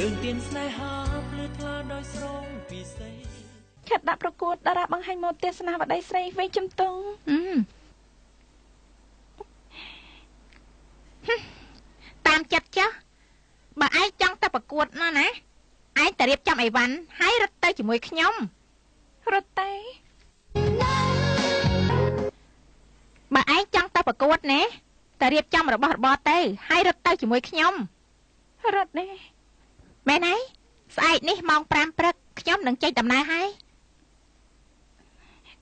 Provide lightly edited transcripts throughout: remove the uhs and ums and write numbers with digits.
រឿងទៀនស្នេហាភ្លឺថ្លាដោយស្រងពិសេសខិតដាក់ប្រកួតតារាបង្ហាញម៉ូដទេសនាបតីស្រីវិញជំទង់តាមចិត្តចាស់បើឯងចង់ទៅប្រកួតណាឯងទៅរៀបចំអីវ៉ាន់ហើយរត់ទៅជាមួយខ្ញុំរត់ទៅបើឯងចង់ទៅប្រកួតណាទៅរៀបចំរបស់របរទៅហើយរត់ទៅជាមួយខ្ញុំរត់ទេមែនហើយស្អែកនេះម៉ោង5ព្រឹកខ្ញុំនឹងចេញដំណើរហើយ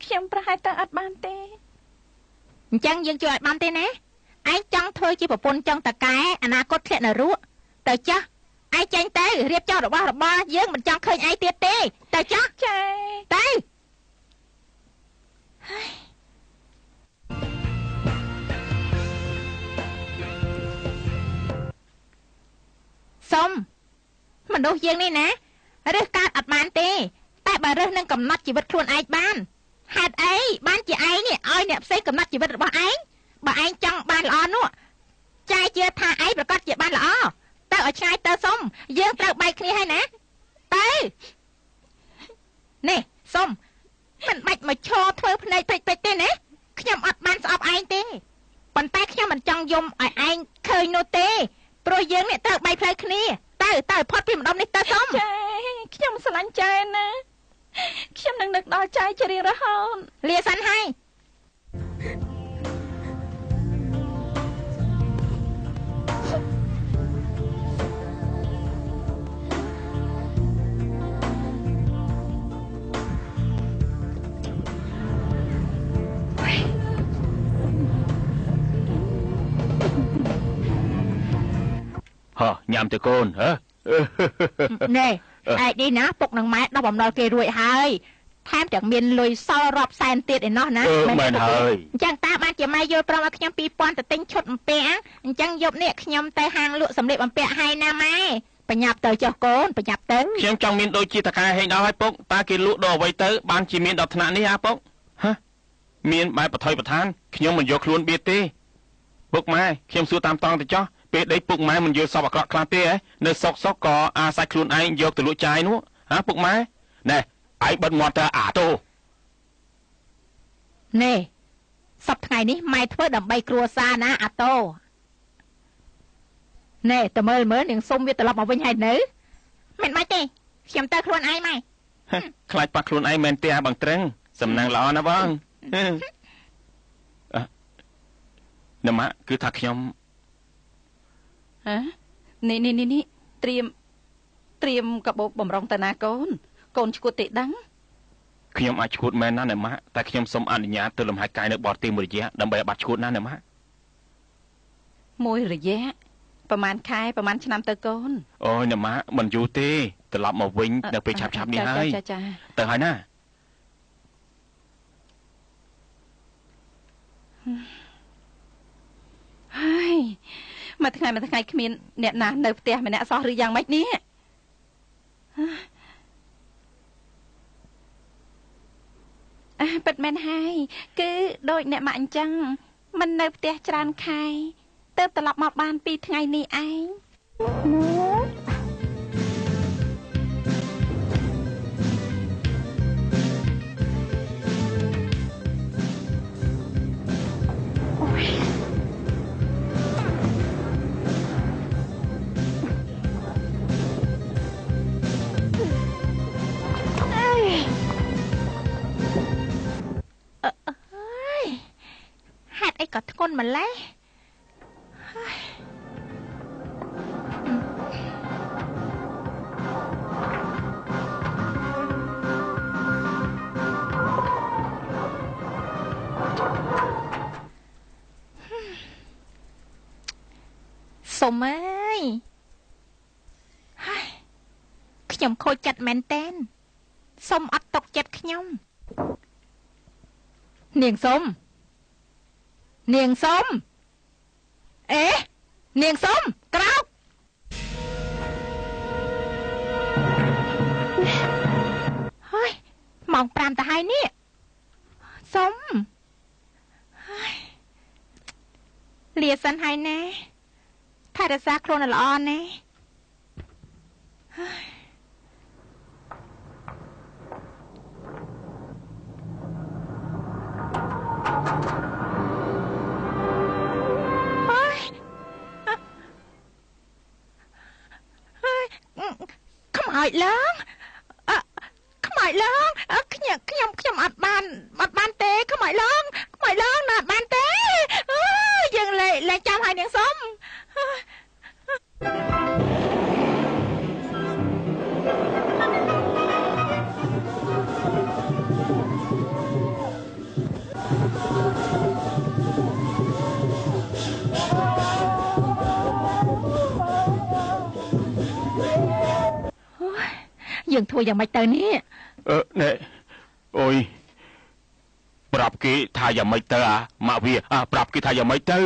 ខ្ញុំប្រហែលទៅអត់បានទេអញ្ចឹងយើងជួយឲ្យបានទេណាឯងចង់ធ្វើជាប្រពន្ធចង់តកែអនាគតធ្លាក់នៅរក់ទៅចាស់ឯងចេញទៅរៀបចំរបស់របរយើងមិនចង់ឃើញឯងទៀតទេទៅចាស់ចាទៅសុំមនុស្សយើងនេះណារើសកើតអត់បានទេតែបើរើសនឹងកំណត់ជីវិតខ្លួនឯងបានហេតុអីបានជាឯងនេះឲ្យអ្នកផ្សេងកំណត់ជីវិតរបស់ឯងបើឯងចង់បានល្អនោះចាយជឿថាឯងប្រកាសជាបានល្អទៅឲ្យឆ្ងាយទៅសុំយើងត្រូវបែកគ្នាហើយណាទៅនេះសុំមិនបាច់មកឈរធ្វើភ្នែកពេកទេណាខ្ញុំអត់បានស្អប់ឯងទេប៉ុន្តែខ្ញុំមិនចង់យំឲ្យឯងឃើញនោះទេព្រោះយើងនេះត្រូវបែកផ្លូវគ្នាទៅផុតពីម្ដុំនេះទៅសុំចាខ្ញុំស្រឡាញ់ចែណាខ្ញុំនឹងនឹកដល់ចែជារៀងរហូតលាសិនហើយញ៉ាំទៅកូនហ៎ណែឯនេះណាពុកនឹងម៉ែដោះបំណុលគេរួចហើយថែមទាំងមានលុយសល់រាប់សែនទៀតឯណោះណាមែនហើយអញ្ចឹងតាបានជាម៉ែយល់ព្រមឲ្យខ្ញុំ2000ទៅទិញឈុតបំពាក់អញ្ចឹងយប់នេះខ្ញុំទៅហាងលក់សម្លៀកបំពាក់ឲ្យណាម៉ែប្រញាប់ទៅចុះកូនប្រញាប់ទៅខ្ញុំចង់មានដូចជាតកែហេងដល់ឲ្យពុកតើគេលក់ដល់អ្វីទៅបានជាមានដល់ថ្នាក់នេះហ៎ពុកហ៎មានបែបបថុយប្រឋានខ្ញុំមិនយកខ្លួនបៀតទេពុកម៉ែខ្ញុំសួរតាមតង់ទៅចុះពេលដេកពុកម៉ែមិនយល់សពអាក្រក់ខ្លះទេនៅសុកក៏អាសាច់ខ្លួនឯងយកទៅលក់ចាយនោះហ៎ពុកម៉ែណែឯងបិទមាត់ទៅអាតូណែសប្តាហ៍នេះម៉ែធ្វើដើម្បីគ្រួសារណាអាតូណែតើមើលនាងសុំវាត្រឡប់មកវិញហើយនៅមិនបាច់ទេខ្ញុំទៅខ្លួនឯងម៉ែខ្លាចប៉ះខ្លួនឯងមែនទេអាបងត្រឹងសំណាងល្អណាស់បងណាម៉ាក់គឺថាខ្ញុំនេះត្រៀមកាបូបបំរុងតាណាកូនឈួតទេដឹងខ្ញុំអាចឈួតមែនណាស់ណាម៉ាក់តែខ្ញុំសូមអនុញ្ញាតទៅលំហែកាយនៅបរទេសមួយរយៈដើម្បីឲ្យបាត់ឈួតណាណាម៉ាក់មួយរយៈប្រហែលខែប្រហែលឆ្នាំទៅកូនអូយណាម៉ាក់មិនយូរទេត្រឡប់មកវិញនៅពេលឆាប់នេះហើយចាទៅហើយណាហើយមួយថ្ងៃគ្មានអ្នកណានៅផ្ទះម្នាក់សោះឬយ៉ាងម៉េចនេះពិតមែនហើយគឺដូចអ្នកម៉ាក់អញ្ចឹងមិននៅផ្ទះច្រើនខែទើបត្រឡប់មកបាន2ថ្ងៃនេះឯងក៏ធ្ងន់ម្លេះសុំអើយខ្ញុំខូចចិត្តមែនតើសុំអត់ຕົកចិត្តខ្ញុំនាងសុំនាងសុំនាងសុំក្រោកហើយម៉ោង5ទៅហើយនេះសុំលាសិនហើយណាថែរក្សាខ្លួនល្អណាហ ខ្មោចឡើងខ្មោចឡើងខ្ញុំអត់បានទេខ្មោចឡើងណាត់បានទេយើងលែងចាំឲ្យនាងសុំយើងធ្វើយ៉ាងម៉េចទៅនេះណែអូយប្រាប់គេថាយ៉ាងម៉េចទៅម៉ាក់វាប្រាប់គេថាយ៉ាងម៉េចទៅ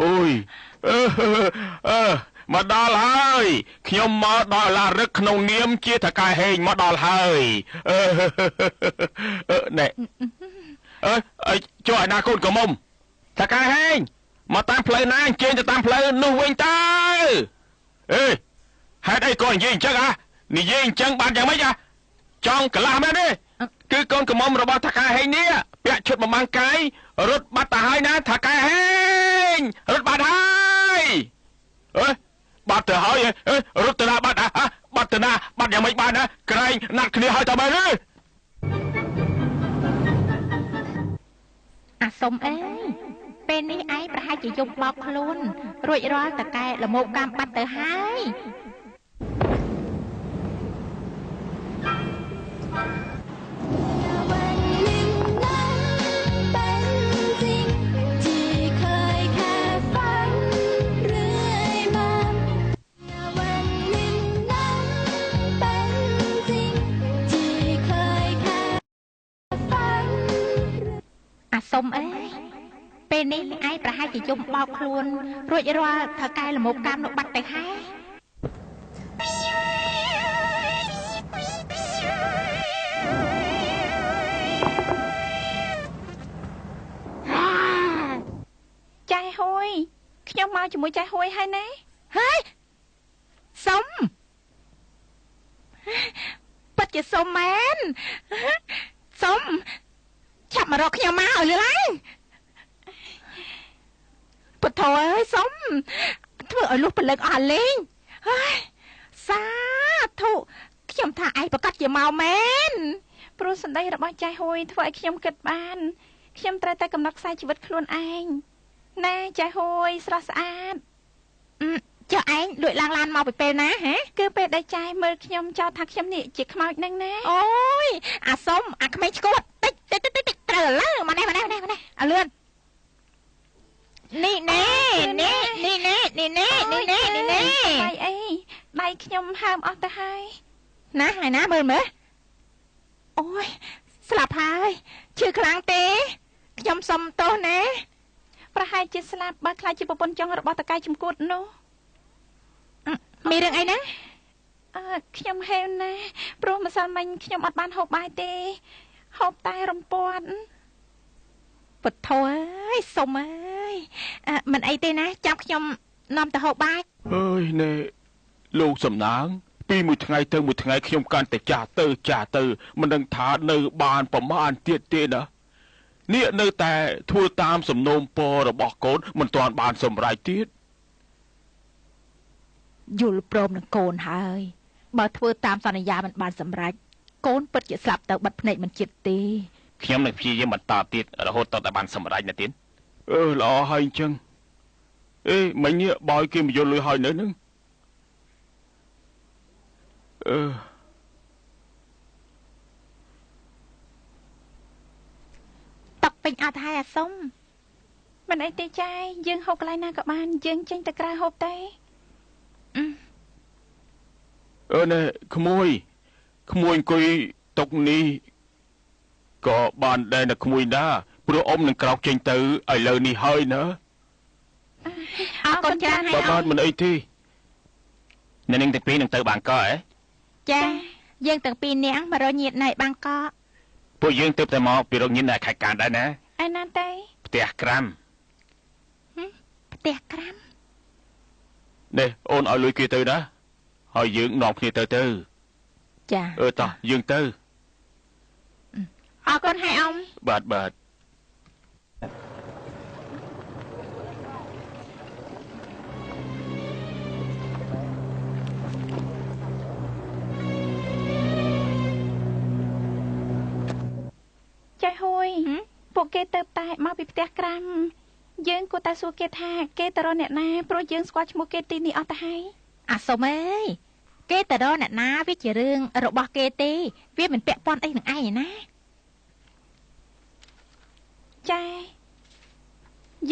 អូយមកដល់ហើយខ្ញុំមកដល់ឡារឹកក្នុងនាមជាថកែហេងមកដល់ហើយណែចូលឲ្យណាកូនកំមុំថកែហេងមកតាមផ្លូវណាអញ្ជើញទៅតាមផ្លូវនោះវិញតើហេតុអីកូននិយាយអញ្ចឹងនិយាយអញ្ចឹងបានយ៉ាងម៉េចចង់កន្លះមែនទេគឺកូនកំមុំរបស់ថកែហេងនេះពាក់ឈុតបំងកាយរត់បាត់ទៅហើយណាថកែហេងរត់បាត់ហើយបាត់ទៅហើយរត់ទៅណាបាត់បាត់ទៅណាបាត់យ៉ាងម៉េចបានណាក្រែងណាត់គ្នាហើយតើមែនទេអាសុំអើយពេលនេះឯងប្រហែលជាយំបោកខ្លួនរួចរាល់តកែលមោកកម្មបាត់ទៅហើយសុំអើយពេលនេះឯងប្រហែលជាយំបោកខ្លួនរួចរាល់ថកែលមោកកម្មនោះបាត់ទៅហើយចៃហួយខ្ញុំមកជាមួយចៃហួយហើយណាហើយសុំពិតជាសុំមែនសុំឆាប់មករកខ្ញុំមកឲ្យលឿនឡើងពុទ្ធអើយសុំធ្វើឲ្យលុះពលឹកអស់លេងហើយសាធុខ្ញុំថាឯងប្រកាសជាមកមែនព្រោះសម្ដីរបស់ចៃហួយធ្វើឲ្យខ្ញុំគិតបានខ្ញុំត្រូវតែកំណត់ខ្សែជីវិតខ្លួនឯងណាចៃហួយស្រស់ស្អាតចុះឯងលួចឡើងឡានមកពីពេលណាហ៎គឺពេលដែលចៃមើលខ្ញុំចោទថាខ្ញុំនេះជាខ្មោចហ្នឹងណាអូយអាសុំអាក្មេងឈួតតិចត្រូវឡើយមកនេះឲ្យលឿននេះណែដៃអីដៃខ្ញុំហើមអស់ទៅហើយណាហើយណាមើលអូយស្លាប់ហើយឈឺខ្លាំងទេខ្ញុំសុំទោសណាប្រហែលជាស្លាប់បើខ្លាចជាប្រពន្ធចុងរបស់តកែចំគួតនោះមានរឿងអីណាខ្ញុំហេវណាព្រោះម្សិលមិញខ្ញុំអត់បានហូបបាយទេហូបតែរំពាត់ពុទ្ធអើយសុំអើយមិនអីទេណាចាំខ្ញុំនាំទៅហូបបាយអើយណែលោកសំណាងពីមួយថ្ងៃទៅមួយថ្ងៃខ្ញុំកាន់តែចាស់ទៅមិនដឹងថានៅបានប្រមាណទៀតទេណានេះនៅតែធ្វើតាមសំណូមពររបស់កូនមិនទាន់បានសម្រេចទៀតយល់ព្រមនឹងកូនហើយបើធ្វើតាមសន្យាមិនបានសម្រេចកូនពិតជាស្លាប់ទៅបាត់ភ្នែកមិនចិត្តទេខ្ញុំនឹងព្យាយាមបន្តទៀតរហូតតតែបានសម្រេចណាទៀតល្អហើយអញ្ចឹងមិញនេះបើគេមកយកលុយហើយនៅនឹងតុកពេញអត់ហើយអាសុំមិនអីទេចាយយើងហូបកន្លែងណាក៏បានយើងចេញទៅក្រៅហូបទេណែក្មួយអង្គុយតុកនេះក៏បានដែរណាក្មួយណាព្រោះអ៊ំនឹងក្រោកចេញទៅឥឡូវនេះហើយណាអរគុណច្រើនហើយបានមិនអីទេអ្នកនាងទាំងពីរនឹងទៅបាងកកចាយើងទាំងពីរនាក់មករកញាតិនៅបាងកកពួកយើងទៅតែមកពីរកញាតិនៅខេត្តកានដែរណាឯណាទេផ្ទះក្រាំនេះអូនឲ្យលុយគេទៅណាហើយយើងនាំគ្នាទៅចាតោះយើងទៅអរគុណហើយអ៊ំបាទ យពួកគេទៅតែមកពីផ្ទះក្រាំយើងគួរតែសួរគេថាគេទៅរកអ្នកណាព្រោះយើងស្គាល់ឈ្មោះគេទីនេះអត់ទៅហើយអាសុំអើយគេទៅរកអ្នកណាវាជារឿងរបស់គេទេវាមិនពាក់ព័ន្ធអីនឹងឯងណាចា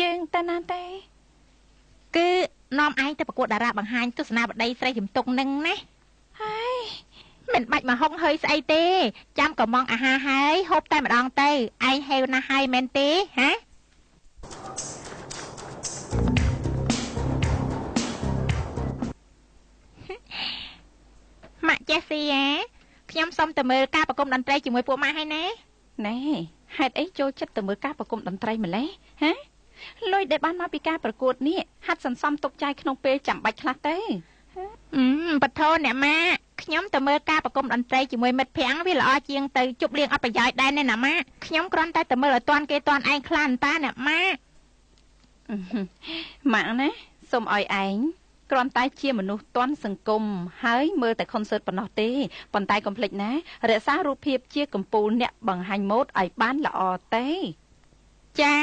យើងទៅណាទេគឺនាំឯងទៅប្រកួតតារាបង្ហាញទស្សនាបដីស្រីជំទង់នឹងណាហើយមិនបាច់មកហុកហើយស្អីទេចាំកំងអាហារហើយហូបតែម្ដងទៅឯងហេវណាស់ហើយមែនទេហាម៉ាក់ចេះស៊ីហ៎ខ្ញុំសុំទៅមើលការប្រគំតន្ត្រីជាមួយពួកម៉ាក់ហើយណាណែហេតុអីចូលចិត្តទៅមើលការប្រគំតន្ត្រីម្លេះហាលុយដែលបានមកពីការប្រកួតនេះហាត់សន្សំទុកចាយក្នុងពេលចាំបាច់ខ្លះទៅបថោអ្នកម៉ាក់ខ្ញុំទៅមើលការប្រគំតន្ត្រីជាមួយមិត្តភ័ក្តិវាល្អជាងទៅជប់លៀងអត់ប្រយោជន៍ដែរណាម៉ាក់ខ្ញុំគ្រាន់តែទៅមើលឲ្យតាន់គេតាន់ឯងខ្លានតាអ្នកម៉ាក់ម៉ាក់ណាសូមឲ្យឯងគ្រាន់តែជាមនុស្សតាន់សង្គមហើយមើលតែខុនសឺតប៉ុណ្ណោះទេប៉ុន្តែកុំភ្លេចណារក្សារូបភាពជាកំពូលអ្នកបង្ហាញម៉ូដឲ្យបានល្អទេចា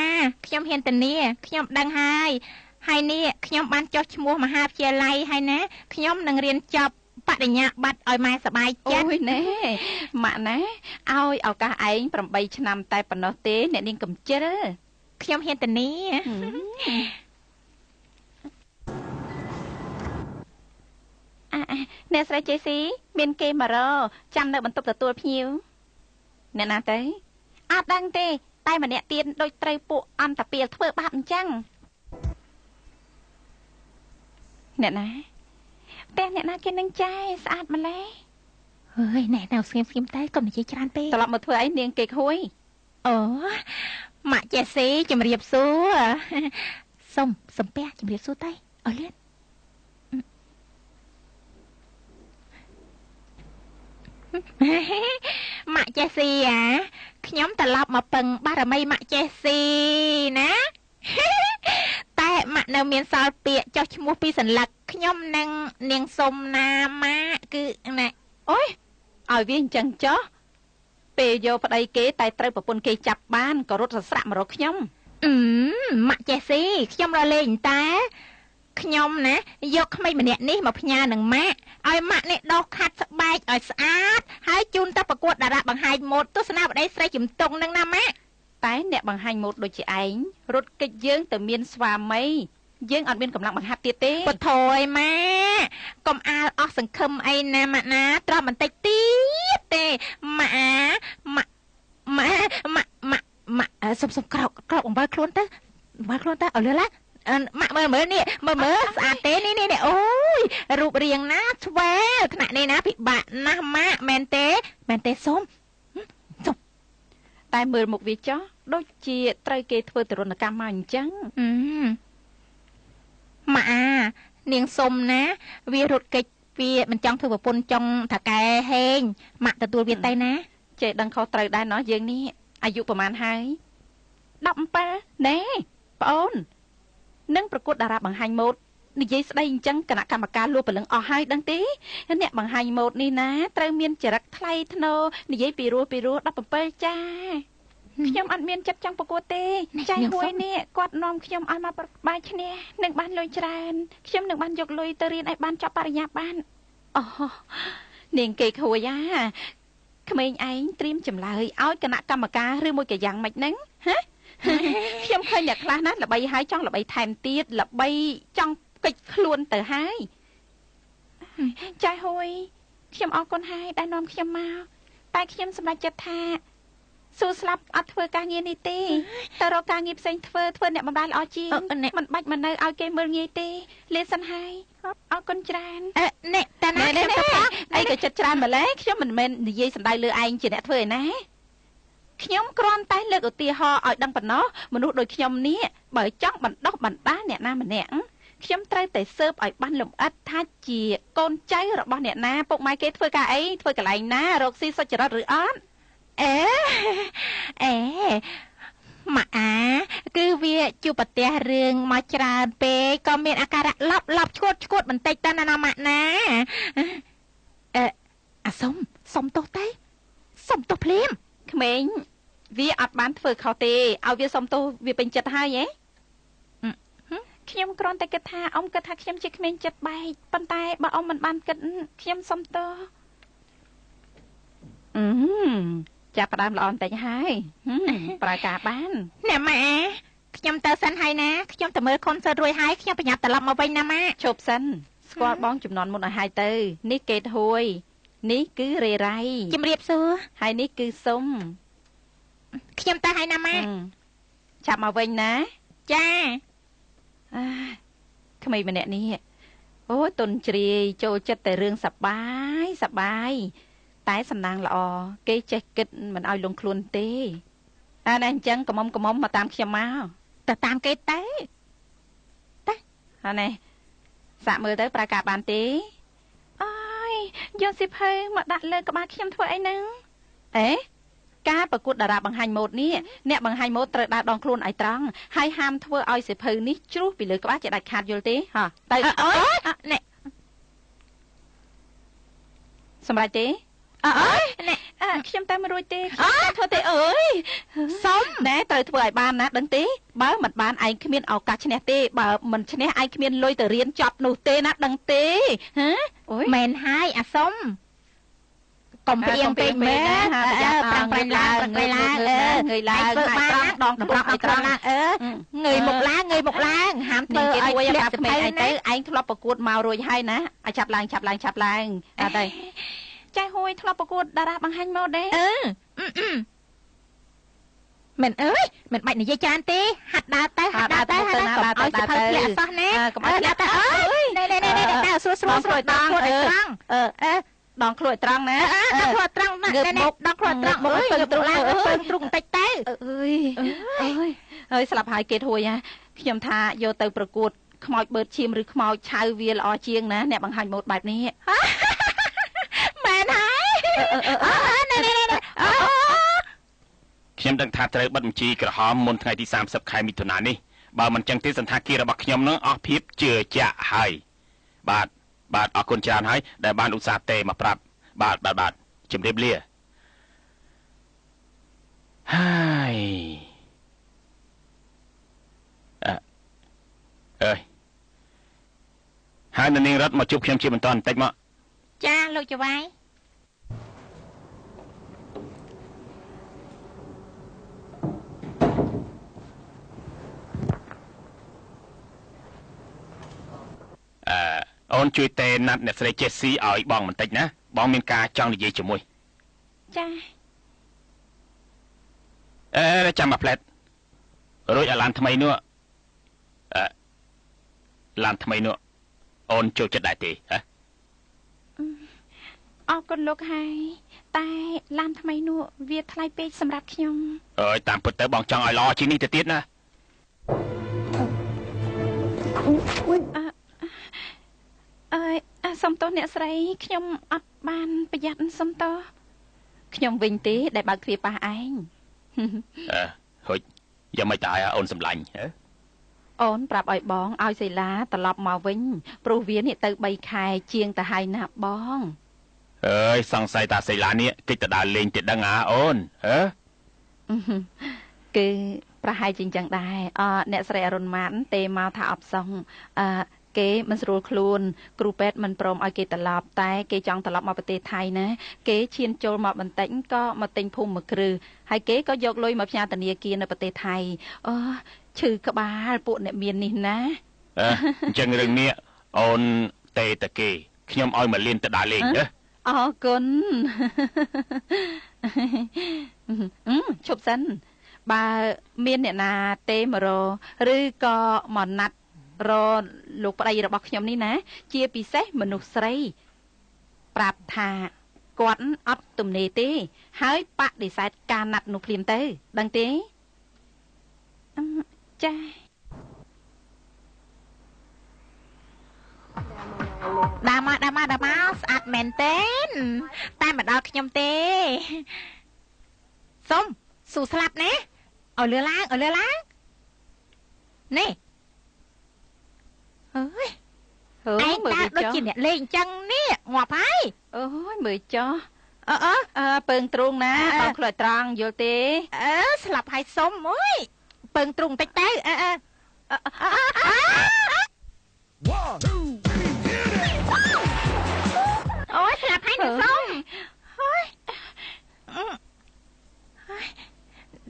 ខ្ញុំហ៊ានធានាខ្ញុំដឹងហើយនេះខ្ញុំបានចុះឈ្មោះមហាវិទ្យាល័យហើយណាខ្ញុំនឹងរៀនចប់បរិញ្ញាបត្រឲ្យម៉ែសប្បាយចិត្តអូយណែម៉ាក់ណាឲ្យឱកាសឯង8ឆ្នាំតែប៉ុណ្ណោះទេអ្នកនាងកំជិលខ្ញុំហ៊ានធានាអ្នកស្រីជេស៊ីមានគេមករចាំនៅបន្ទប់ទទួលភ្ញៀវអ្នកណាទៅអត់ដឹងទេតែម្នាក់ទៀតដូចត្រូវពួកអន្តពាលធ្វើបាបអញ្ចឹងអ្នកណាផ្ទះអ្នកណាគេនឹងចាយស្អាតម្ល៉េះអើយណែនៅស្ងៀមតែកុំនិយាយច្រើនពេកត្រឡប់មកធ្វើអីនាងគេហួយអូម៉ាក់ចេះស៊ីជំរាបសួរសុំសំពះជំរាបសួរតែអើលឿនម៉ាក់ចេះស៊ីខ្ញុំត្រឡប់មកពឹងបារមីម៉ាក់ចេះស៊ីណាតែម៉ាក់នៅមានសល់ពាក្យចុះឈ្មោះពីសន្លឹកខ្ញុំនឹងនាងសុំណាម៉ាក់គឺណែអូយឲ្យវាអញ្ចឹងចុះពេលយកប្តីគេតែត្រូវប្រពន្ធគេចាប់បានក៏រត់សស្រាក់មករកខ្ញុំម៉ាក់ចេះស៊ីខ្ញុំរលេងតែខ្ញុំណាយកក្មេងម្នាក់នេះមកផ្ញើនឹងម៉ាក់ឲ្យម៉ាក់នេះដោះខាត់ស្បែកឲ្យស្អាតហើយជូនទៅប្រកួតតារាបង្ហាញម៉ូដទស្សនាបដីស្រីជំទង់នឹងណាម៉ាក់តែអ្នកបង្ហាញម៉ូដដូចជាឯងរត់គេចយើងទៅមានស្វាមីយើងអត់មានកម្លាំងបង្ហាត់ទៀតទេពធយម៉ាកុំអាលអស់សង្ឃឹមអីណាម៉ាក់ណាត្រប់បន្តិចទៀតទេម៉ាក់សុំក្រោកអំបើខ្លួនទៅឲ្យលឺឡាម៉ាក់មើលនេះមើលស្អាតទេនេះអូយរូបរាងណាស្វែថ្នាក់នេះណាពិបាកណាស់ម៉ាក់មែនទេសុំតែមើលមុខវាចោះដូចជាត្រូវគេធ្វើទរណកម្មមកអញ្ចឹងម៉ាក់នាងសុំណាវារត់គេចវាមិនចង់ធ្វើប្រពន្ធចង់ថាកែហេងម៉ាក់ទទួលវាទៅណាចេះដឹងខុសត្រូវដែរណោះយើងនេះអាយុប្រហែលហើយ17ណែប្អូននឹងប្រកួតតារាបង្ហាញម៉ូដនិយាយស្ដីអញ្ចឹងគណៈកម្មការលួចព្រលឹងអស់ហើយដឹងទេអ្នកបង្ហាញម៉ូដនេះណាត្រូវមានចរិតថ្លៃថ្នូរនិយាយពីរោះ17ចាខ្ញុំអត់មានចិត្តចង់ប្រកួតទេចាយហួយនេះគាត់នាំខ្ញុំឲ្យមកបាយឈ្នះនឹងបានលុយច្រើនខ្ញុំនឹងបានយកលុយទៅរៀនឲ្យបានចប់បរិញ្ញាបត្រអូនាងគេហួយក្មេងឯងត្រៀមចម្លើយឲ្យគណៈកម្មការឬមួយក៏យ៉ាងម៉េចហ្នឹងហ៎ខ្ញុំឃើញអ្នកខ្លះណាល្បីហើយចង់ល្បីថែមទៀតល្បីចង់កិច្ចខ្លួនទៅហើយចាយហួយខ្ញុំអរគុណហើយដែលនាំខ្ញុំមកតែខ្ញុំសម្រេចចិត្តថាសួរស្លាប់អត់ធ្វើការងារនេះទេតែរកការងារផ្សេងធ្វើអ្នកបម្រើល្អជាងមិនបាច់មកនៅឲ្យគេមើលងាយទេលេសិនហើយអរគុណច្រើននេះតាណាអីក៏ចិត្តច្រើនម្ល៉េះខ្ញុំមិនមែននិយាយសម្ដៅលើឯងជាអ្នកធ្វើឯណាខ្ញុំគ្រាន់តែលើកឧទាហរណ៍ឲ្យដឹងប៉ុណ្ណោះមនុស្សដូចខ្ញុំនេះបើចង់បណ្ដោះបណ្ដាលអ្នកណាម្នាក់ខ្ញុំត្រូវតែស៊ើបឲ្យបានលម្អិតថាជាកូនចៅរបស់អ្នកណាពុកម៉ែគេធ្វើការអីធ្វើកន្លែងណារកស៊ីសុចរិតឬអត់ម៉ាគឺវាជួបប្រទះរឿងមកច្រើនពេកក៏មានអាការៈឡប់ឈួតបន្តិចទៅណាម៉ាក់ណាអាសុំទោសទៅសុំទោសភ្លាមក្មេង វាអត់បានធ្វើខុសទេឲ្យវាសុំទោសវាពេញចិត្តហើយហ៎ខ្ញុំគ្រាន់តែគិតថាអ៊ំគិតថាខ្ញុំជាក្មេងចិត្តបែកប៉ុន្តែបើអ៊ំមិនបានគិតខ្ញុំសុំទោសចាប់ផ្ដើមល្អបន្តិចហើយប្រើការបានអ្នកម៉ាខ្ញុំទៅសិនហើយណាខ្ញុំទៅមើលខុនសឺតរួយហើយខ្ញុំប្រញាប់ត្រឡប់មកវិញណាម៉ាជប់សិនស្គាល់បងចំនួនមុនឲ្យហើយទៅនេះកេតហួយនេះគឺរេរ៉ៃជំរាបសួរហើយនេះគឺសុំខ្ញុំទៅហើយណាម៉ាចាប់មកវិញណាចាក្មេងម្នាក់នេះអូទុនជ្រាយចូលចិត្តតែរឿងសបាយតែសំណាងល្អគេចេះគិតមិនឲ្យលងខ្លួនទេអានេះអញ្ចឹងកមុំមកតាមខ្ញុំមកទៅតាមគេទៅអានេះសាក់មើលទៅប្រើការបានទេអើយយកសិភៅមកដាក់លើក្បាលខ្ញុំធ្វើអីហ្នឹងការប្រកួតតារាបង្ហាញម៉ូដនេះអ្នកបង្ហាញម៉ូដត្រូវដើរដងខ្លួនឲ្យត្រង់ហើយហាមធ្វើឲ្យសិភៅនេះជ្រុះពីលើក្បាលជាដាច់ខាតយល់ទេហ៎ទៅអូយនេះសម្រាប់ទេខ្ញុំតែមិនរួចទេខ្ញុំធ្វើទេអើយសុំណែត្រូវធ្វើឲ្យបានណាដឹងទេបើមិនបានឯងគ្មានឱកាសឈ្នះទេបើមិនឈ្នះឯងគ្មានលុយទៅរៀនចប់នោះទេណាដឹងទេអូយមែនហើយអាសុំកុំព្រៀងពេកមែនប្រាំងឡើងងើយឡើងធ្វើបានដងត្រង់ឲ្យត្រង់ឡើងងើយមុខឡើងហាមធ្វើឲ្យធ្លាក់ក្មេងឯងទៅឯងធ្លាប់ប្រកួតមករួចហើយណាឲ្យចាប់ឡើងអត់ទេចែហួយធ្លាប់ប្រកួតតារាបង្ហាញម៉ូដទេមិនអើយមិនបាច់និយាយច្រើនទេហាត់ដើរទៅកុំឲ្យសិភៅធ្លាក់សោះណាកុំឲ្យធ្លាក់ទៅអើយដើរស្រួលដងខ្លួនឲ្យត្រង់ដងខ្លួនឲ្យត្រង់ណាដងខ្លួនត្រង់ណាដងខ្លួនត្រង់អើយពឹងទ្រុងឡើងពឹងទ្រុងបន្តិចទៅអើយស្លាប់ហើយគេធួយខ្ញុំថាយកទៅប្រកួតខ្មោចបឺតឈាមឬខ្មោចឆៅវាល្អជាងណាអ្នកបង្ហាញម៉ូដបែបនេះមែនហើយខ្ញុំដឹងថាត្រូវបិទបញ្ជីក្រហមមុនថ្ងៃទី30ខែមិថុនានេះបើមិនចឹងទេសន្តាគាររបស់ខ្ញុំនឹងអស់ភាពជឿជាក់ហើយបាទអរគុណច្រើនហើយដែលបានឧស្សាហ៍ទេមកប្រាប់បាទជម្រាបលាហើយហើយនាងរត់មកជួបខ្ញុំជាបន្តបន្តិចមកចាលោកចៅវាយអូនជួយទេណាត់អ្នកស្រីចេះស៊ីឲ្យបងបន្តិចណាបងមានការចង់និយាយជាមួយចាចាំមកផ្លែតរួចអាឡានថ្មីនោះឡានថ្មីនោះអូនចូលចិត្តដែរទេហ៎អរគុណលោកហើយតែឡានថ្មីនោះវាថ្លៃពេកសម្រាប់ខ្ញុំអើយតាមពិតទៅបងចង់ឲ្យល្អជាងនេះទៅទៀតណាសុំទោសអ្នកស្រីខ្ញុំអត់បានប្រយ័ត្នសុំទោសខ្ញុំវិញទេដែលបើកទ្វារប៉ះឯងហុចយ៉ាងម៉េចដែរអូនសម្លាញ់អូនប្រាប់ឲ្យបងឲ្យសីឡាត្រឡប់មកវិញព្រោះវានេះទៅ3ខែជាងទៅហើយណាបងអើយសង្ស័យតាសីឡានេះគេទៅដើរលេងទៀតដឹងអូនគឺប្រហែលជាអញ្ចឹងដែរអ្នកស្រីអរុនម៉ានទេមកថាអបសងគេមិនស្រួលខ្លួនគ្រូពេទ្យមិនព្រមឲ្យគេត្រឡប់តែគេចង់ត្រឡប់មកប្រទេសថៃណាគេឈានចូលមកបន្តិចក៏មកទិញភូមិមួយគ្រឹះហើយគេក៏យកលុយមកផ្ញើធនាគារនៅប្រទេសថៃឈឺក្បាលពួកអ្នកមាននេះណាអញ្ចឹងរឿងនេះអូនទេតគេខ្ញុំឲ្យមកលៀនទៅដើរលេងណាអរគុណឈប់សិនបើមានអ្នកណាទេមករឬក៏មកណាត់រលោកប្តីរបស់ខ្ញុំនេះណាជាពិសេសមនុស្សស្រីប្រាប់ថាគាត់អត់ទំនេរទេហើយបដិសេធការណាត់នោះភ្លាមទៅដឹងទេចាដើរមកស្អាតមែនទេតែមកដល់ខ្ញុំទេសុំស៊ូស្លាប់ណាឲ្យលឺឡើងនេះអើយឯងដើរដូចជាអ្នកលេងអញ្ចឹងនេះងាប់ហើយអូយមើលចុះ ពើងទ្រូងណាបងខ្លោចត្រង់យល់ទេ ស្លាប់ហើយសុំអើយពើងទ្រូងតិចទៅអូយស្លាប់ហើយអ្នកសុំ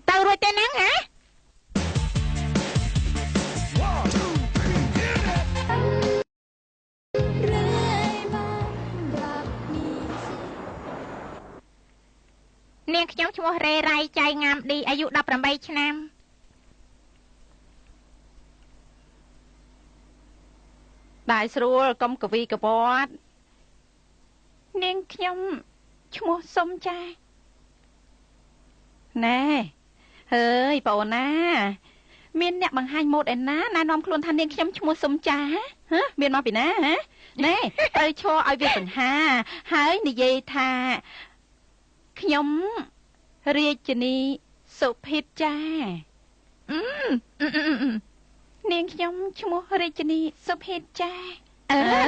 ទៅរួចទេហ្នឹងហ៎នាងខ្ញុំឈ្មោះរេរ៉ៃចៃងាមឌីអាយុ18ឆ្នាំដែរស្រួលកុំកវីកវត្តនាងខ្ញុំឈ្មោះសុំចាណែហើយបងអូនណាមានអ្នកបង្ហាញម៉ូដឯណាណែនាំខ្លួនថានាងខ្ញុំឈ្មោះសុំចាហ៎មានមកពីណាហ៎ណែត្រូវឈរឲ្យវាសង្ហាហើយនិយាយថាខ្ញុំរាជនីសុភិតចានាងខ្ញុំឈ្មោះរាជនីសុភិតចា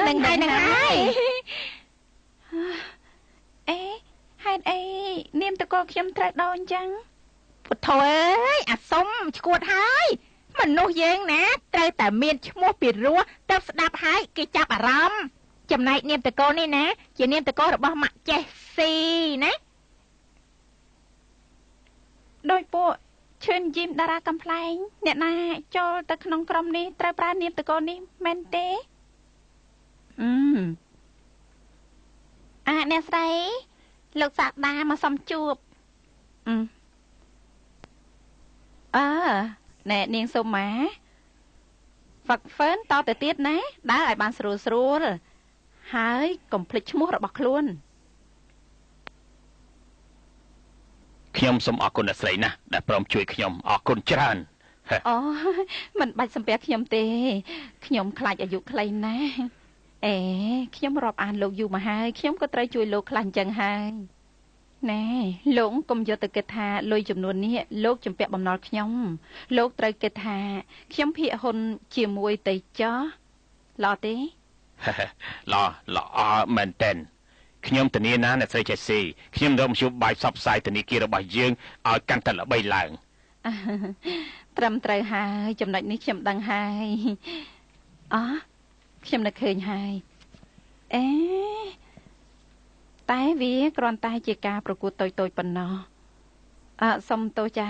នឹងហើយហេតុអីនាមតកខ្ញុំត្រូវដោអញ្ចឹងពុទ្ធអើយអាសុំឈួតហើយមនុស្សយើងណាត្រូវតែមានឈ្មោះពីរោះទៅស្ដាប់ហើយគេចាប់អារម្មណ៍ចំណែកនាមតកនេះណាជានាមតករបស់ម៉ាក់ចេះស៊ីណាដោយពួកឈឿនយីមតារាកំ pl ែងអ្នកណាចូលទៅក្នុងក្រុមនេះត្រូវប្រើនាមតកនេះមែនទេអ្នកស្រីលោកសាដាមកសុំជួបណែនាងសុំម៉ាហ្វាក់ហ្វឺនតទៅទៀតណាដើរឲ្យបានស្រួលហើយកុំភ្លេចឈ្មោះរបស់ខ្លួនខ្ញុំសូមអរគុណអ្នកស្រីណាស់ដែលព្រមជួយខ្ញុំអរគុណច្រើនអូមិនបាច់សំពះខ្ញុំទេខ្ញុំខ្លាចអាយុខ្លីណាស់ខ្ញុំរាប់អានលោកយូរមកហើយខ្ញុំក៏ត្រូវជួយលោកខ្លាំងចឹងហើយណែលោកកុំយកទៅគិតថាលុយចំនួននេះលោកជំពាក់បំណុលខ្ញុំលោកត្រូវគិតថាខ្ញុំភាកហ៊ុនជាមួយទៅចោះល្អទេល្អមែនតែនខ្ញុំធានាណាអ្នកស្រីចេះស៊ីខ្ញុំរកមធ្យោបាយផ្សព្វផ្សាយធនាគាររបស់យើងឲ្យកាន់តែល្បីឡើងត្រឹមត្រូវហើយចំណុចនេះខ្ញុំដឹងហើយខ្ញុំនឹកឃើញហើយតែវាគ្រាន់តែជាការប្រកួតតូចប៉ុណ្ណោះសុំទោសចា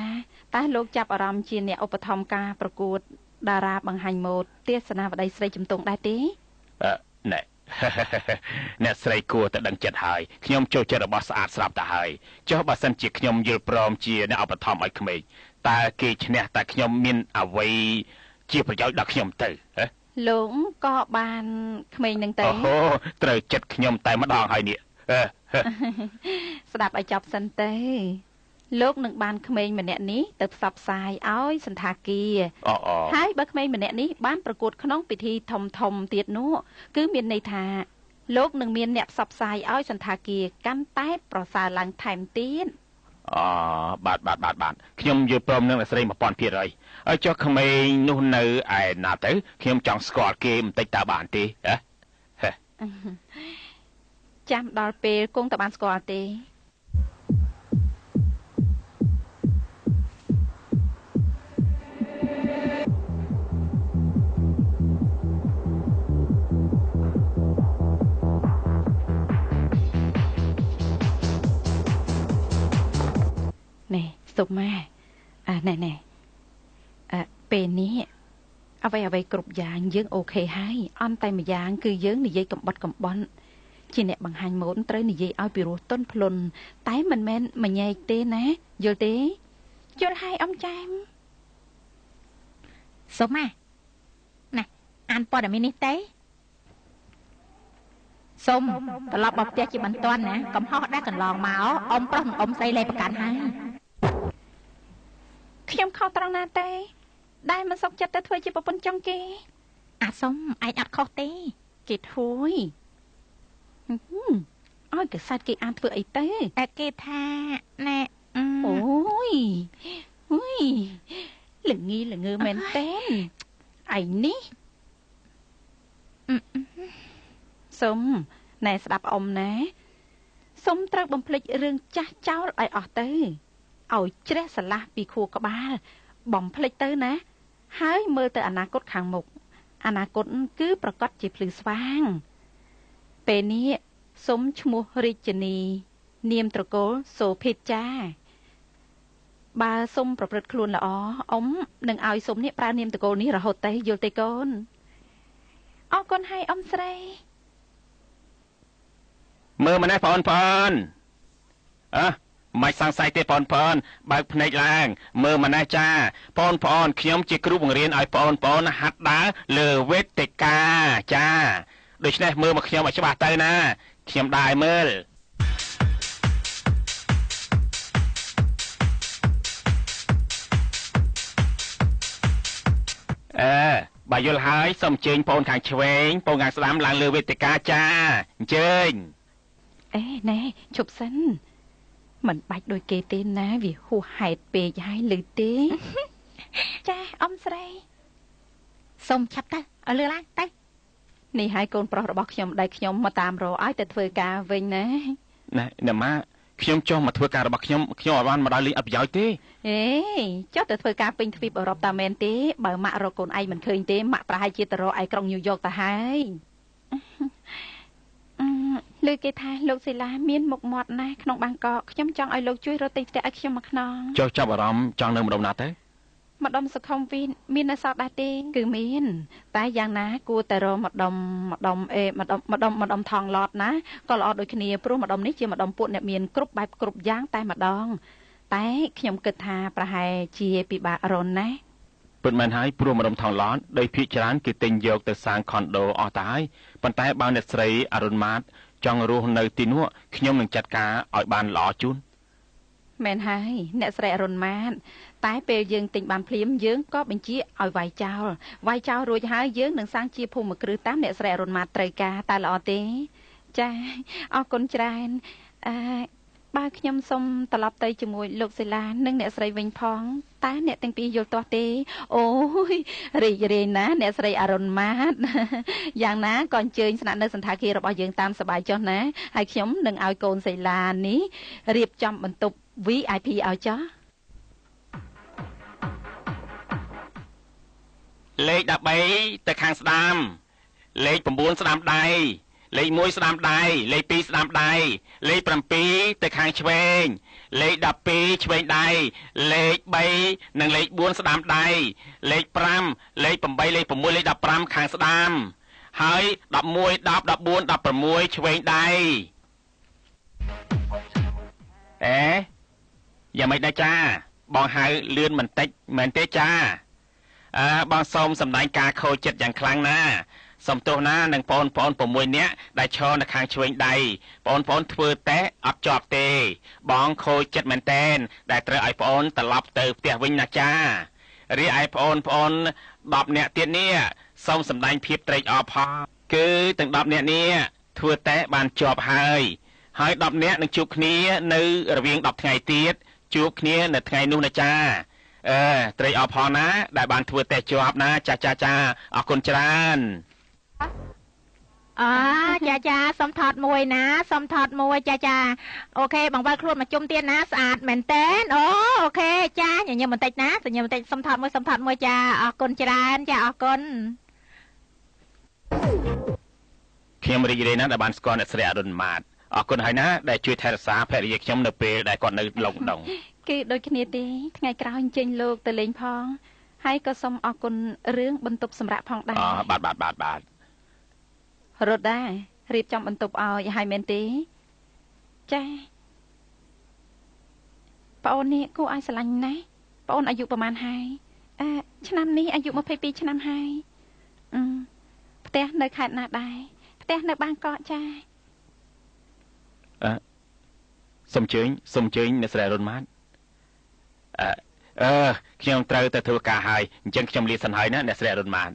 តែលោកចាប់អារម្មណ៍ជាអ្នកឧបត្ថម្ភការប្រកួតតារាបង្ហាញម៉ូដទេសនាវដ្តីស្រីជំទង់ដែរទេណែអ្នកស្រីគួរតែដឹងចិត្តហើយខ្ញុំចូលចិត្តរបស់ស្អាតស្រាប់ទៅហើយចុះបើសិនជាខ្ញុំយល់ព្រមជាអ្នកឧបត្ថម្ភឲ្យក្មេងតើគេឈ្នះតែខ្ញុំមានអ្វីជាប្រយោជន៍ដល់ខ្ញុំទៅលោកក៏បានក្មេងនឹងទៅអូត្រូវចិត្តខ្ញុំតែម្ដងហើយនេះស្ដាប់ឲ្យចប់សិនទៅលោកនឹងបានក្មេងម្នាក់នេះទៅផ្សព្វផ្សាយឲ្យសន្តាគារហើយបើក្មេងម្នាក់នេះបានប្រកួតក្នុងពិធីធំទៀតនោះគឺមានន័យថាលោកនឹងមានអ្នកផ្សព្វផ្សាយឲ្យសន្តាគារកាន់តែប្រសើរឡើងថែមទៀតបាទខ្ញុំយល់ព្រមនឹងអ្នកស្រី 1000% ហើយចុះក្មេងនោះនៅឯណាទៅខ្ញុំចង់ស្គាល់គេបន្តិចតើបានទេចាំដល់ពេលគង់តើបានស្គាល់ទេសុំម៉ែណែពេលនេះអ្វីគ្រប់យ៉ាងយើងអូខេហើយអន់តែម្យ៉ាងគឺយើងនិយាយកំបត់កំបន់ជាអ្នកបង្ហាញម៉ូដត្រូវនិយាយឲ្យពីរោះទន់ភ្លន់តែមិនមែនមញែកទេណាយល់ទេយល់ហើយអ៊ំចាមសុំម៉ែណាអានព័ត៌មាននេះទេសុំត្រឡប់មកផ្ទះជាបន្ទាន់ណាកំហុសដែលកន្លងមកអ៊ំប្រុសនិងអ៊ំស្រីលែងប្រកាន់ហើយខ្ញុំខុសត្រង់ណាទេដែលមិនសុខចិត្តទៅធ្វើជាប្រពន្ធចុងគេអាសុំឯងអត់ខុសទេគេធ្វើឲ្យកសាច់គេអានធ្វើអីទៅតែគេថាណែអូយល្ងើមែនទេឯនេះសុំណែស្ដាប់អ៊ំណា សុំត្រូវបំភ្លេចរឿងចាស់ចោលឲ្យអស់ទៅឲ្យជ្រះស្រឡះពីខួរក្បាលបំភ្លេចទៅណាហើយមើលទៅអនាគតខាងមុខអនាគតគឺប្រកាសជាភ្លឺស្វាងពេលនេះសុំឈ្មោះរាជនីនាមត្រកូលសូភិតចាបើសុំប្រព្រឹត្តខ្លួនល្អអ៊ំនឹងឲ្យសុំនេះប្រើនាមត្រកូលនេះរហូតទៅយល់ទេកូនអរគុណហើយអ៊ំស្រីមើលម្នេះបងប្អូនមិនសង្ស័យទេបងប្អូនបើកភ្នែកឡើងមើលម្នេះចាបងប្អូនខ្ញុំជាគ្រូបង្រៀនឲ្យបងប្អូនហាត់ដើរលើវេទិកាចាដូច្នេះមើលមកខ្ញុំឲ្យច្បាស់ទៅណាខ្ញុំដើរឲ្យមើលបើយល់ហើយសូមអញ្ជើញបងខាងឆ្វេងបងខាងស្ដាំឡើងលើវេទិកាចាអញ្ជើញណែជប់សិនមិនបាច់ដូចគេទេណាវាហួសហេតុពេកហើយឮទេចាអ៊ំស្រីសុំឆាប់ទៅឲ្យលើឡើងទៅនេះហើយកូនប្រុសរបស់ខ្ញុំដែលខ្ញុំមកតាមរកឲ្យទៅធ្វើការវិញណាម៉ាខ្ញុំចុះមកធ្វើការរបស់ខ្ញុំអត់បានមកដល់លេងអត់ប្រយោជន៍ទេចុះទៅធ្វើការពេញទ្វីបអឺរ៉ុបតាមែនទេបើម៉ាក់រកកូនឯងមិនឃើញទេម៉ាក់ប្រហែលជាទៅរកឯក្រុងញូវយ៉កទៅហើយលើគេថាលោកសេឡាមានមុខមាត់ណាស់ក្នុងបាងកកខ្ញុំចង់ឲ្យលោកជួយរកទិញផ្ទះឲ្យខ្ញុំមួយខ្នងចុះចាប់អារម្មណ៍ចង់នៅម្ដុំណាទៅម្ដុំសុខុមវិទមាននៅសល់ដែរទេគឺមានតែយ៉ាងណាគួរតែរកម្ដុំថងឡតណាក៏ល្អដូចគ្នាព្រោះម្ដុំនេះជាម្ដុំពួកអ្នកមានគ្រប់បែបគ្រប់យ៉ាងតែម្ដងតែខ្ញុំគិតថាប្រហែលជាពិបាករនណាពិតមែនហើយព្រោះម្ដុំថងឡតដោយភាគច្រើនគេទិញយកទៅសាងខុនដូអស់ទៅហើយប៉ុន្តែបើអ្នកស្រីអរុនម៉ាតចង់រស់នៅទីនោះខ្ញុំនឹងចាត់ការឲ្យបានល្អជូនមែនហើយអ្នកស្រីអរុនម៉ាតតែពេលយើងទិញបានភ្លាមយើងក៏បញ្ជាឲ្យវាយចោលរួចហើយយើងនឹងសាងជាភូមិគ្រឹះតាមអ្នកស្រីអរុនម៉ាតត្រូវការតែល្អទេចាអរគុណច្រើនបើខ្ញុំសូមត្រឡប់ទៅជាមួយលោកសេឡានិងអ្នកស្រីវិញផងតើអ្នកទាំងពីរយល់ទាស់ទេអូយរីករាយណាស់អ្នកស្រីអរុនម៉ាតយ៉ាងណាក៏អញ្ជើញស្នាក់នៅសន្តាគាររបស់យើងតាមសប្បាយចុះណាហើយខ្ញុំនឹងឲ្យកូនសេឡានេះរៀបចំបន្ទប់ VIP ឲ្យចុះលេខ13ទៅខាងស្ដាំលេខ9ស្ដាំដៃលេខ1ស្ដាំដៃលេខ2ស្ដាំដៃលេខ7ទៅខាងឆ្វេងលេខ12ឆ្វេងដៃលេខ3និងលេខ4ស្ដាំដៃលេខ5លេខ8លេខ6លេខ15ខាងស្ដាំហើយ11 10 14 16ឆ្វេងដៃយ៉ាងម៉េចដែរចាបងហៅលឿនបន្តិចមែនទេចាបងសូមសម្ដែងការខូចចិត្តយ៉ាងខ្លាំងណាសំទោសណានឹងបងប្អូន6នាក់ដែលឈរនៅខាងឆ្វេងដៃបងប្អូនធ្វើតេស្តអត់ជាប់ទេបងខូចចិត្តមែនតែនដែលត្រូវឲ្យបងប្អូនត្រឡប់ទៅផ្ទះវិញណាចារីឯបងប្អូន10នាក់ទៀតនេះសូមសម្ដែងភាពត្រេកអរផងគឺទាំង10នាក់នេះធ្វើតេស្តបានជាប់ហើយ10នាក់នឹងជួបគ្នានៅរវាង10ថ្ងៃទៀតជួបគ្នានៅថ្ងៃនោះណាចាត្រេកអរផងណាដែលបានធ្វើតេស្តជាប់ណាចាអរគុណច្រើនចាសុំថតមួយណាសុំថតមួយចាអូខេបងវិលខ្លួនមកជុំទៀតណាស្អាតមែនតើអូខេចាញញឹមបន្តិចណាញញឹមបន្តិចសុំថតមួយចាអរគុណច្រើនចាអរគុណខ្ញុំរីករាយណាស់ដែលបានស្គាល់អ្នកស្រីអរុនម៉ាតអរគុណហើយណាដែលជួយថែរក្សាភរិយាខ្ញុំនៅពេលដែលគាត់នៅឡុងដុងគឺដូចគ្នាទេថ្ងៃក្រោយអញ្ជើញលោកទៅលេងផងហើយក៏សូមអរគុណរឿងបន្ទប់សម្រាប់ផងដែរបាទរត់ដែររៀបចំបន្ទប់ឲ្យហើយមែនទេចាប្អូននេះគួរឲ្យស្រឡាញ់ណាស់ប្អូនអាយុប្រហែលហើយឆ្នាំនេះអាយុ22ឆ្នាំហើយផ្ទះនៅខេត្តណាដែរផ្ទះនៅបាងកកចាសូមអញ្ជើញអ្នកស្រីរុនម៉ាតខ្ញុំត្រូវទៅធ្វើការហើយអញ្ចឹងខ្ញុំលាសិនហើយណាអ្នកស្រីរុនម៉ាត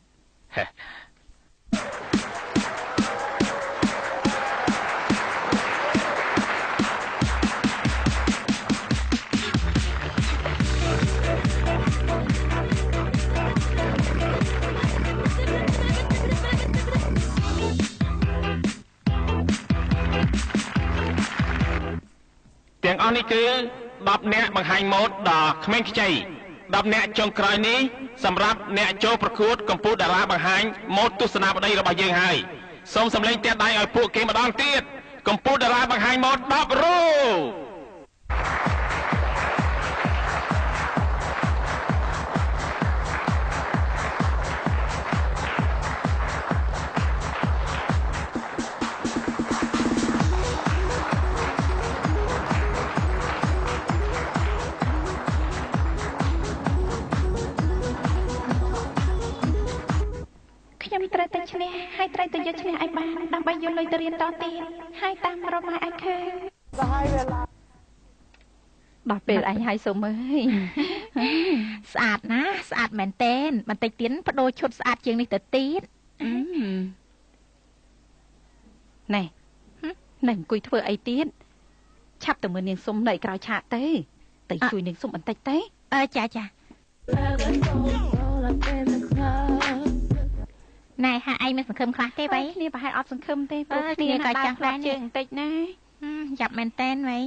ទាំងអស់នេះគឺ10អ្នកបង្ហាញម៉ូដដល់ក្មេងខ្ចី10អ្នកចុងក្រោយនេះសម្រាប់អ្នកចូលប្រកួតកម្ពុជាតារាបង្ហាញម៉ូដទស្សនាបដីរបស់យើងហើយសូមសម្លេងទះដៃឲ្យពួកគេម្ដងទៀតកម្ពុជាតារាបង្ហាញម៉ូដ10រូបខ្ញុំត្រូវតែឈ្នះហើយត្រូវតែយកឈ្នះឲ្យបានដើម្បីយកលុយទៅរៀនតទៀតហើយតាមរកមកឲ្យឃើញដល់ពេលអញហើយសុំអើយស្អាតណាស់ស្អាតមែនតែនបន្តិចទៀតបដូរឈុតស្អាតជាងនេះទៅទៀតណែអង្គុយធ្វើអីទៀតឆាប់ទៅមើលនាងសុំនៅក្រោយឆាកទៅជួយនាងសុំបន្តិចទេចាណែហាក់ឯងមានសង្ឃឹមខ្លះទេវ៉ៃគ្នាប្រហែលអត់សង្ឃឹមទេព្រោះគ្នាក៏ចាំខ្លាំងជើងបន្តិចណាចាប់មែនតែនវ៉ៃ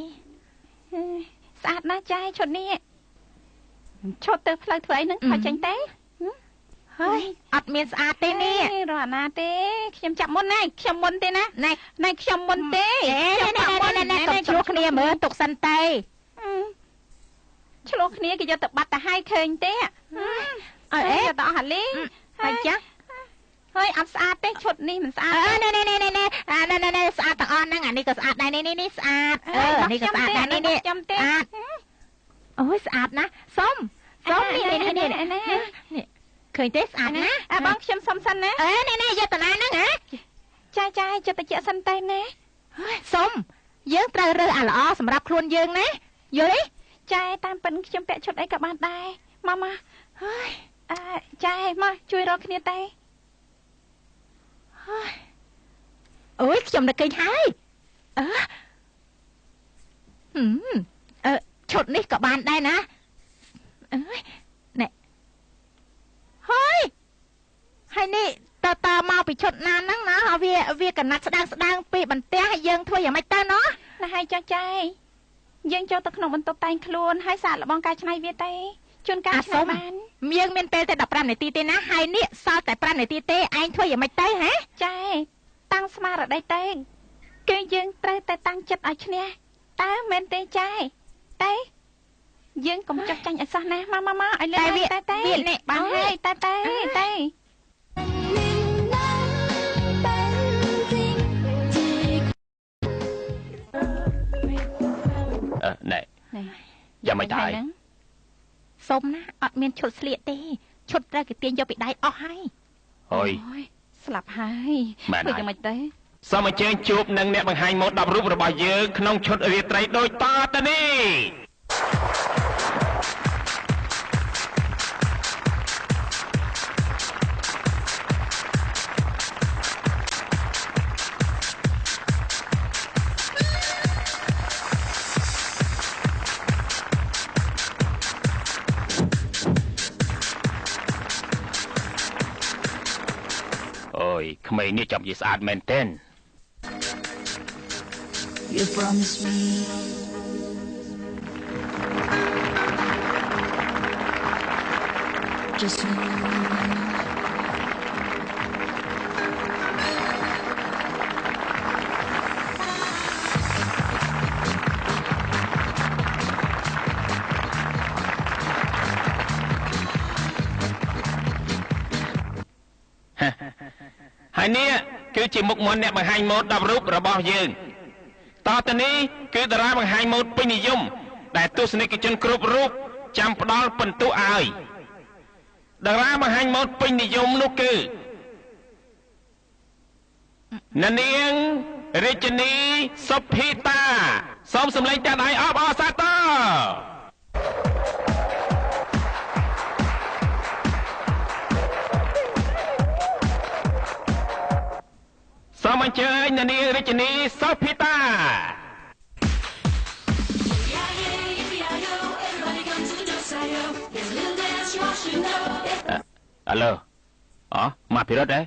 ស្អាតណាស់ចាយឈុតនេះឈុតទៅផ្លូវធ្វើអីហ្នឹងខោចេញទេហើយអត់មានស្អាតទេនេះរកណាទេខ្ញុំចាប់មុនណាខ្ញុំមុនទេណាណែខ្ញុំមុនទេខ្ញុំចាប់មុនណែកុំឆ្លោះគ្នាមើលទុកសិនទេឆ្លោះគ្នាគេយកទៅបាត់ទៅឲ្យឃើញទេអើយកទៅអស់ហាលីហើយចាហើយអត់ស្អាតទេឈុតនេះមិនស្អាតណែស្អាតទាំងអស់ហ្នឹងអានេះក៏ស្អាតដែរនេះស្អាតនេះក៏ស្អាតដែរនេះខ្ញុំទេស្អាតអូយស្អាតណាស់សុំនេះឃើញទេស្អាតណាបងខ្ញុំសុំសិនណាណែយកតាណាហ្នឹងហ៎ចាចិត្តតិចសិនតែណាសុំយើងត្រូវរើសអាល្អសម្រាប់ខ្លួនយើងណាយល់ទេចាតាមពិនខ្ញុំពាក់ឈុតអីក៏បានដែរម៉ាហើយចាមកជួយរកគ្នាតែអូយខ្ញុំនឹកឃើញហើយឈុតនេះក៏បានដែរណាណែហើយនេះតើមកពីឈុតណាហ្នឹងណាវាកណាត់ស្ដាងពីបន្ទះយើងធ្វើយ៉ាងម៉េចទៅណោះណាហើយចាយយើងចូលទៅក្នុងបន្ទប់តែងខ្លួនហើយសាកល្បងការច្នៃវាទេជួនកាលឆ្នៃបានយើងមានពេលតែ15នាទីទេណាហើយនេះសល់តែ5នាទីទេឯងធ្វើយ៉ាងម៉េចទៅហ៎ចាតាំងស្មារតីទេគឺយើងត្រូវតែតាំងចិត្តឲ្យឈ្នះតើមែនទេចាតែយើងកុំចុះចាញ់អសោះណាមកឲ្យលើតែបានហើយតែណែយ៉ាងម៉េចដែរសុំណាអត់មានឈុតស្លៀកទេឈុតត្រូវគេទាញយកពីដៃអស់ហើយអូយស្លាប់ហើយធ្វើយ៉ាងម៉េចទៅសូមអញ្ជើញជួបនឹងអ្នកបង្ហាញម៉ូដ10រូបរបស់យើងក្នុងឈុតរាត្រីដូចតទៅនេះក្មេងនេះចាំនិយាយស្អាតមែនទែន You promise me just me ហើយនេះគឺជាមុខមាត់អ្នកបង្ហាញម៉ូដ10រូបរបស់យើងតទៅនេះគឺតារាបង្ហាញម៉ូដពេញនិយមដែលទស្សនិកជនគ្រប់រូបចាំផ្ដល់ពិន្ទុឲ្យតារាបង្ហាញម៉ូដពេញនិយមនោះគឺនាងរាជិនីសុភីតាសូមសម្លេងតាដៃអបអរសាទរសូមអញ្ជើញនាងរាជិនីសុភីតាអាឡូមកពីរត់ទេ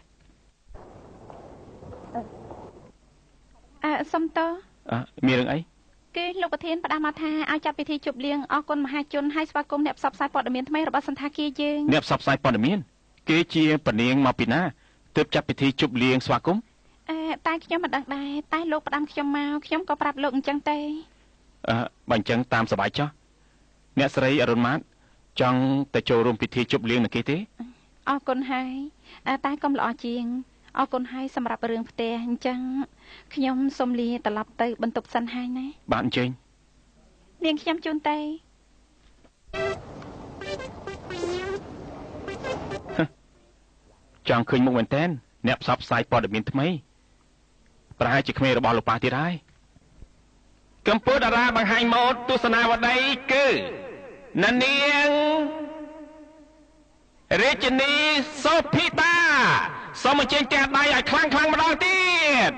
សុំតមានរឿងអី គឺលោកប្រធានផ្ដាំមកថាឲ្យចាត់ពិធីជប់លៀងអរគុណមហាជនហើយស្វាគមន៍អ្នកផ្សព្វផ្សាយព័ត៌មានថ្មីរបស់សន្តាគារយើងអ្នកផ្សព្វផ្សាយព័ត៌មានគេជាពនាងមកពីណាទើបចាត់ពិធីជប់លៀងស្វាគមន៍តែខ្ញុំមិនដឹងដែរតែលោកផ្ដាំខ្ញុំមកខ្ញុំក៏ប្រាប់លោកអញ្ចឹងទេបើអញ្ចឹងតាមសប្បាយចុះអ្នកស្រីអរុណម៉ាតចង់ទៅចូលរួមពិធីជប់លៀងនឹងគេទេអរគុណហើយតែកុំល្អជាងអរគុណហើយសម្រាប់រឿងផ្ទះអញ្ចឹងខ្ញុំសូមលាត្រឡប់ទៅបន្ទប់សិនហើយណាបាទអញ្ជើញនាងខ្ញុំជូនទេចង់ឃើញមុខមែនតើអ្នកផ្សព្វផ្សាយព័ត៌មានថ្មីប្រហែលជាក្មេងរបស់លោកប៉ាទៀតហើយកម្ពុជាតារាបង្ហាញម៉ូដទស្សនាវដ្តីគឺនាងរាជិនីសូភីតាសូមអញ្ជើញទះដៃឲ្យខ្លាំងៗម្ដងទៀត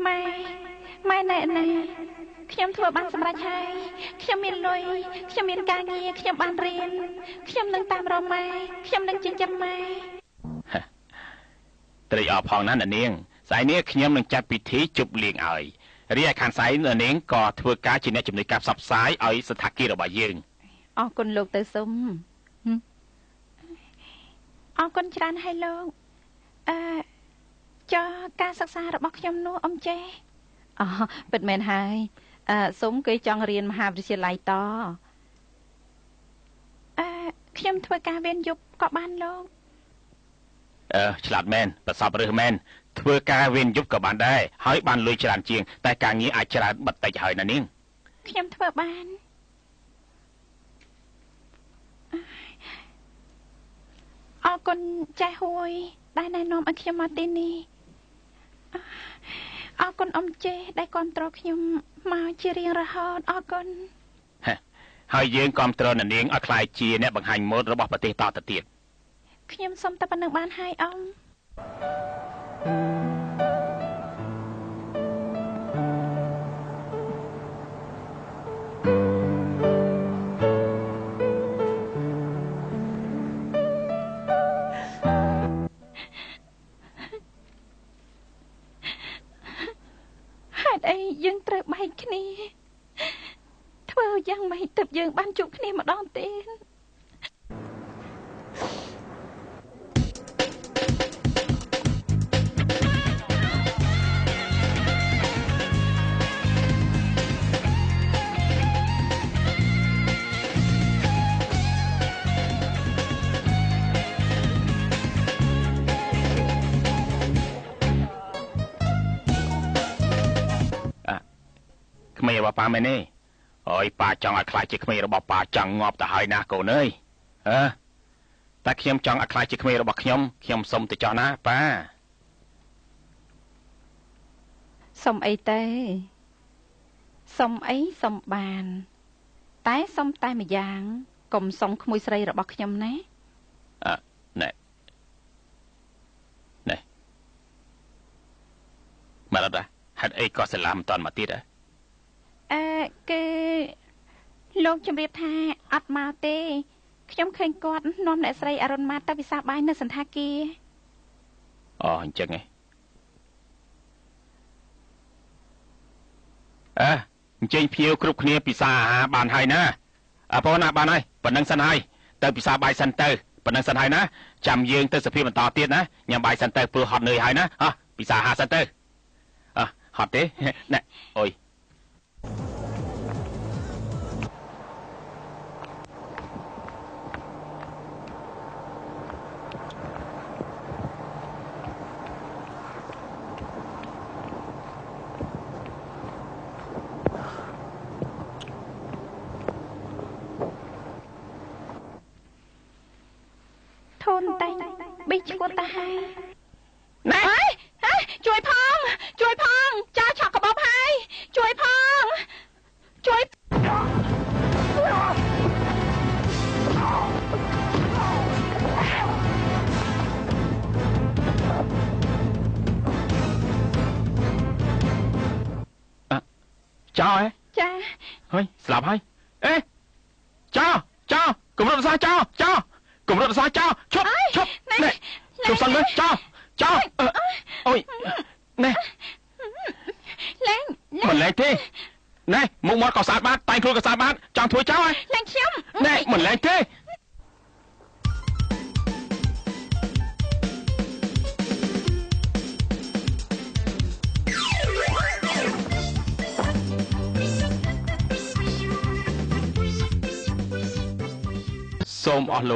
ម៉ែណែណាខ្ញុំធ្វើបានសម្រេចហើយខ្ញុំមានលុយខ្ញុំមានការងារខ្ញុំបានរៀនខ្ញុំនឹងតាមរកម៉ែខ្ញុំនឹងចិញ្ចឹមម៉ែត្រេកអរផងណាស់នាងស្អែកនេះខ្ញុំនឹងចាត់ពិធីជប់លៀងឲ្យរីឯខាងស្អែកនាងក៏ធ្វើការជាអ្នកជំនួយការផ្សព្វផ្សាយឲ្យសន្តាគាររបស់យើងអរគុណលោកទៅសុំអរគុណច្រើនហើយលោកចុះការសិក្សារបស់ខ្ញុំនោះអ៊ំចេះពិតមែនហើយសុំគេចង់រៀនមហាវិទ្យាល័យតខ្ញុំធ្វើការវេនយប់ក៏បានលោកឆ្លាតមែនប្រសពរើសមែនធ្វើការវេនយប់ក៏បានដែរហើយបានលុយច្រើនជាងតែការងារអាចច្រើនបិទតិចហើយណានាងខ្ញុំធ្វើបានអរគុណចាស់ហួយដែលណែនាំឲ្យខ្ញុំមកទីនេះអរគុណអ៊ំចេដែលគាំទ្រខ្ញុំមកជារៀងរហូតអរគុណហើយយើងគាំទ្រនាងឲ្យក្លាយជាអ្នកបង្ហាញម៉ូដរបស់ប្រទេសតទៅទៀតខ្ញុំសុំតែប៉ុណ្្នឹងបានហើយអ៊ំយើងត្រូវបែកគ្នាធ្វើយ៉ាងម៉េចទើបយើងបានជួបគ្នាម្ដងទៀតក្មេងរបស់ប៉ាមែនទេអើយប៉ាចង់ឲ្យខ្លាចជាក្មេងរបស់ប៉ាចង់ងាប់ទៅហើយណាកូនអើយតែខ្ញុំចង់ឲ្យខ្លាចជាក្មេងរបស់ខ្ញុំសុំទៅចោះណាប៉ាសុំអីទេសុំអីសុំបានតែសុំតែម្យ៉ាងកុំសុំក្មួយស្រីរបស់ខ្ញុំណាណែមកដល់ហេតុអីក៏សាឡាមមិនតន់មកទៀតគឺលោកជំរាបថាអត់មកទេខ្ញុំឃើញគាត់នាំអ្នកស្រីអរុណម៉ាតទៅពិសាបាយនៅសន្តាគារអញ្ចឹងឯងអញ្ចឹងភ្ញៀវគ្រប់គ្នាពិសាអាហារបានហើយណាបងណាបានហើយប៉ុណ្ណឹងសិនហើយទៅពិសាបាយសិនទៅប៉ុណ្ណឹងសិនហើយណាចាំយើងទៅសភាបន្តទៀតណាញ៉ាំបាយសិនទៅព្រោះហត់នឿយហើយណាពិសាអាហារសិនទៅហត់ទេណែអុយធូនតែប៊ីឈួតទៅហើយណែជួយផងចាឆក់កបបហើយជួយផងជួយចោចាហើយស្លាប់ហើយចោគំរត់សាចោគំរត់សាចោឈប់ណែជប់សិនមើលចោ ចោអូយណែឡើងមិនលែងទេណែមុខមាត់ក៏ស្អាតបាតតែងខ្លួនក៏ស្អាតបាតចង់ធ្វើចោលហើយឡើងខ្ញុំណែមិនលែងទេសូមអស់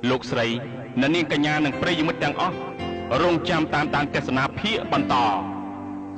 លោកស្រីអ្នកនាងកញ្ញានិងប្រិយមិត្តទាំងអស់រងចាំតាមដានទស្សនាភាគបន្ត